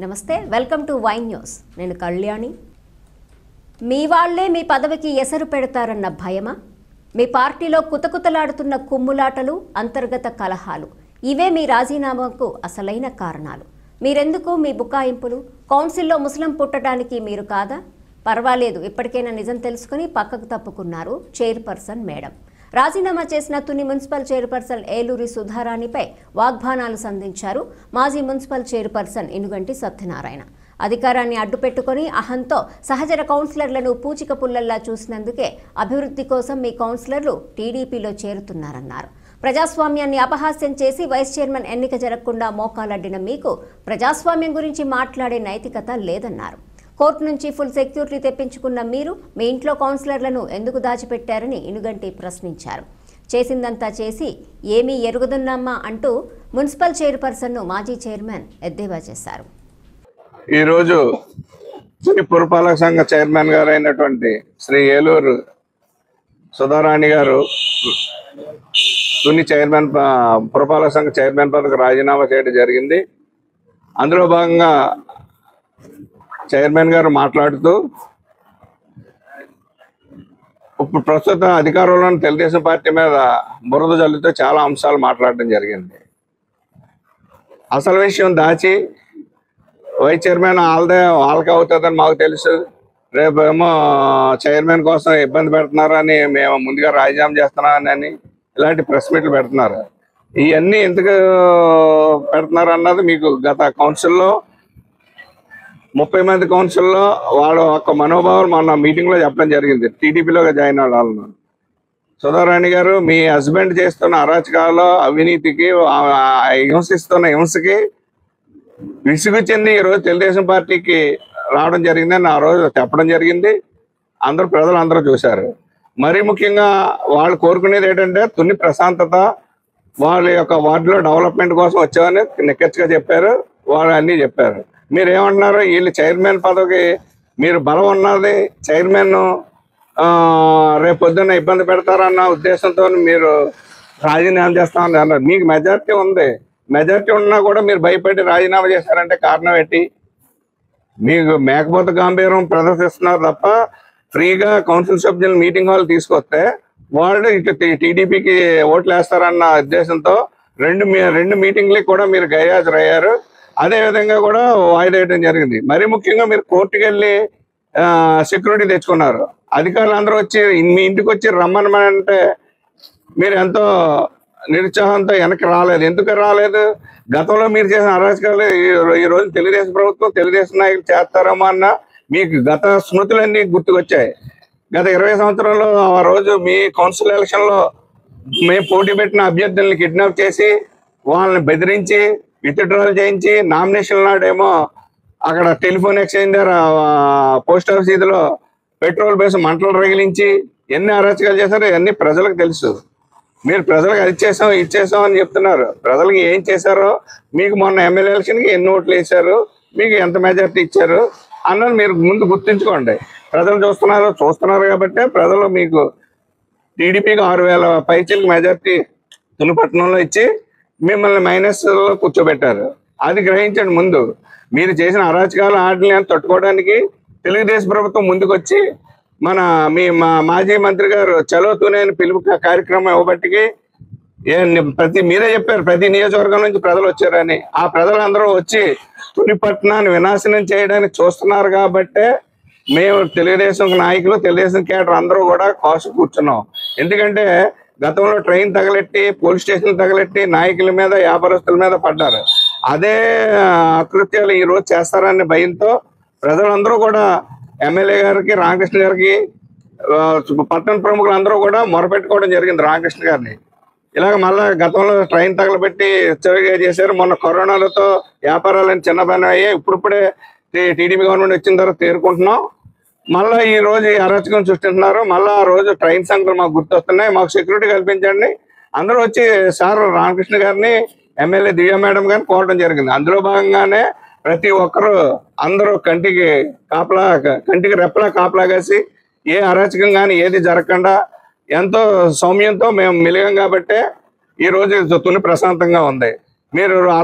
నమస్తే, welcome to wine news. నేను కళ్యాణి. మీ వాళ్లే మీ పదవికి ఎసరు పెడతారన్న భయమా? మీ పార్టీలో కుతకుతలాడుతున్న కుమ్ములాటలు, అంతర్గత కలహాలు ఇవే మీ రాజీనామాకు అసలైన కారణాలు. మీరెందుకు మీ బుకాయింపులు? కౌన్సిల్లో ముస్లిం పుట్టడానికి మీరు కాదా? పర్వాలేదు, ఇప్పటికైనా నిజం తెలుసుకుని పక్కకు తప్పుకున్నారు చైర్పర్సన్ మేడం. రాజీనామా చేసిన తుని మున్సిపల్ చైర్పర్సన్ ఏలూరి సుధారాణిపై వాగ్బాణాలు సంధించారు మాజీ మున్సిపల్ చైర్పర్సన్ ఇనుగంటి సత్యనారాయణ. అధికారాన్ని అడ్డుపెట్టుకుని అహంతో సహచర కౌన్సిలర్లను పూచిక పుల్లల్లా చూసినందుకే అభివృద్ధి కోసం మీ కౌన్సిలర్లు టీడీపీలో చేరుతున్నారన్నారు. ప్రజాస్వామ్యాన్ని అపహాస్యం చేసి వైస్ చైర్మన్ ఎన్నిక జరగకుండా మోకాలడ్డిన మీకు ప్రజాస్వామ్యం గురించి మాట్లాడే నైతికత లేదన్నారు. కోర్టు నుంచి ఫుల్ సెక్యూరిటీ తెప్పించుకున్న మీరు మీ ఇంట్లో కౌన్సిలర్లను ఎందుకు దాచిపెట్టారని ఇనుగంటి ప్రశ్నించారు. చేసిందంతా చేసి ఏమీ ఎరుగుదున్నామా అంటూ మున్సిపల్ చైర్పర్సన్ను మాజీ చైర్మన్ ఎద్దేవా చేశారు. ఈరోజు తుని పురపాలక సంఘ చైర్మన్ గారు అయినటువంటి శ్రీ ఏలూరు సుధారాణి గారు తుని చైర్మన్ పురపాలక సంఘ చైర్మన్ పదవికి రాజీనామా చేయడం జరిగింది. అందులో భాగంగా చైర్మన్ గారు మాట్లాడుతూ ఇప్పుడు ప్రస్తుత అధికారంలోని తెలుగుదేశం పార్టీ మీద బురద జల్లుతో చాలా అంశాలు మాట్లాడడం జరిగింది. అసలు విషయం దాచి వైస్ చైర్మన్ వాళ్ళకి అవుతుందని మాకు తెలుసు, రేపేమో చైర్మన్ కోసం ఇబ్బంది పెడుతున్నారని మేము ముందుగా రాజీనామా చేస్తున్నామని ఇలాంటి ప్రెస్ మీట్లు పెడుతున్నారు. ఇవన్నీ ఎందుకు పెడుతున్నారు అన్నది మీకు గత కౌన్సిల్లో 30 మంది కౌన్సిల్లో వాళ్ళ ఒక్క మనోభావాలు మొన్న మీటింగ్లో చెప్పడం జరిగింది. టీడీపీలో జాయిన్ అవ్వాలను సుధారాణి గారు మీ హస్బెండ్ చేస్తున్న అరాచకాలు, అవినీతికి, హింసిస్తున్న హింసకి విసుగు చెంది ఈరోజు తెలుగుదేశం పార్టీకి రావడం జరిగిందని ఆ రోజు చెప్పడం జరిగింది. ప్రజలందరూ చూశారు. మరీ ముఖ్యంగా వాళ్ళు కోరుకునేది ఏంటంటే తుని ప్రశాంతత, వాళ్ళ యొక్క వార్డులో డెవలప్మెంట్ కోసం వచ్చామని నిక్కచ్చిగా చెప్పారు. వాళ్ళు అన్నీ చెప్పారు. మీరు ఏమంటున్నారు? వీళ్ళు చైర్మన్ పదవికి మీరు బలం ఉన్నది, చైర్మన్ రేపొద్దున్న ఇబ్బంది పెడతారన్న ఉద్దేశంతో మీరు రాజీనామా చేస్తామని అన్నారు. మీకు మెజారిటీ ఉంది, మెజారిటీ ఉన్నా కూడా మీరు భయపడి రాజీనామా చేశారంటే కారణం ఏంటి? మీకు మేకపోత గాంభీర్యం ప్రదర్శిస్తున్నారు తప్ప ఫ్రీగా కౌన్సిల్ సభ్యులు మీటింగ్ హాల్ తీసుకొస్తే వాళ్ళు ఇటు టీడీపీకి ఓట్లు వేస్తారన్న ఉద్దేశంతో రెండు మీటింగ్లకి కూడా మీరు గైహాజరయ్యారు. అదేవిధంగా కూడా వాయిదా వేయడం జరిగింది. మరీ ముఖ్యంగా మీరు కోర్టుకు వెళ్ళి సెక్యూరిటీ తెచ్చుకున్నారు. అధికారులు అందరూ వచ్చి మీ ఇంటికి వచ్చి రమ్మనమంటే మీరు ఎంతో నిరుత్సాహంతో వెనక్కి రాలేదు. ఎందుకు రాలేదు? గతంలో మీరు చేసిన అరాచకాలు ఈ రోజు తెలుగుదేశం ప్రభుత్వం, తెలుగుదేశం నాయకులు చేస్తారేమో అన్న మీకు గత స్మృతులన్నీ గుర్తుకొచ్చాయి. గత 20 సంవత్సరాల్లో ఆ రోజు మీ కౌన్సిల్ ఎలక్షన్లో మేము పోటీ పెట్టిన అభ్యర్థుల్ని కిడ్నాప్ చేసి వాళ్ళని బెదిరించి విత్డ్రాల్ చేయించి నామినేషన్ నాడేమో అక్కడ టెలిఫోన్ ఎక్స్చేంజ్ దగ్గర పోస్ట్ ఆఫీస్ ఇదిలో పెట్రోల్ బేసి మంటలు రగిలించి ఎన్ని అరాచకాలు చేశారో ఇవన్నీ ప్రజలకు తెలుసు. మీరు ప్రజలకు అది ఇచ్చేసాం అని చెప్తున్నారు. ప్రజలకు ఏం చేశారో, మీకు మొన్న ఎమ్మెల్యే ఎలక్షన్కి ఎన్ని ఓట్లు వేశారు, మీకు ఎంత మెజార్టీ ఇచ్చారు అన్నది మీరు ముందు గుర్తుంచుకోండి. ప్రజలు చూస్తున్నారు కాబట్టి ప్రజలు మీకు టీడీపీకి 6,000 పైచీలకు మెజార్టీ తునిపట్నంలో ఇచ్చి మిమ్మల్ని మైనస్లో కూర్చోబెట్టారు. అది గ్రహించండి. ముందు మీరు చేసిన అరాచకాలు ఆటలని తట్టుకోవడానికి తెలుగుదేశం ప్రభుత్వం ముందుకొచ్చి మాజీ మంత్రి గారు చలో తుని అని పిలుపు కార్యక్రమం ఇవ్వబట్టికి మీరే చెప్పారు ప్రతి నియోజకవర్గం నుంచి ప్రజలు వచ్చారని. ఆ ప్రజలందరూ వచ్చి తుని పట్టణాన్ని వినాశనం చేయడానికి చూస్తున్నారు కాబట్టే మేము తెలుగుదేశం నాయకులు, తెలుగుదేశం కేడర్ అందరూ కూడా కాసు కూర్చున్నాం. ఎందుకంటే గతంలో ట్రైన్ తగలెట్టి, పోలీస్ స్టేషన్ తగలెట్టి నాయకుల మీద, వ్యాపారస్తుల మీద పడ్డారు. అదే అకృత్యాలు ఈ రోజు చేస్తారనే భయంతో ప్రజలందరూ కూడా ఎమ్మెల్యే గారికి, రామకృష్ణ గారికి, పట్టణ ప్రముఖులందరూ కూడా మొరపెట్టుకోవడం జరిగింది రామకృష్ణ గారిని. ఇలాగ మళ్ళీ గతంలో ట్రైన్ తగలబెట్టి చవిగా చేశారు. మొన్న కరోనాలతో వ్యాపారాలను చిన్నపైన అయ్యాయి. ఇప్పుడిప్పుడే టీడీపీ గవర్నమెంట్ వచ్చిన తర్వాత తేరుకుంటున్నాం. మళ్ళీ ఈ రోజు ఈ అరాచకం సృష్టిస్తున్నారు. మళ్ళీ ఆ రోజు ట్రైన్ సంఖ్యలు మాకు గుర్తొస్తున్నాయి, మాకు సెక్యూరిటీ కల్పించండి. అందరూ వచ్చి సార్ రామకృష్ణ గారిని, ఎమ్మెల్యే దివ్య మేడం గారిని కోరడం జరిగింది. అందులో భాగంగానే ప్రతి ఒక్కరు అందరూ కంటికి రెప్పలా కాపలా కాసి ఏ అరాచకం కానీ ఏది జరగకుండా ఎంతో సౌమ్యంతో మేము మెలిగాం కాబట్టే ఈ రోజు తుని ప్రశాంతంగా ఉంది. మీరు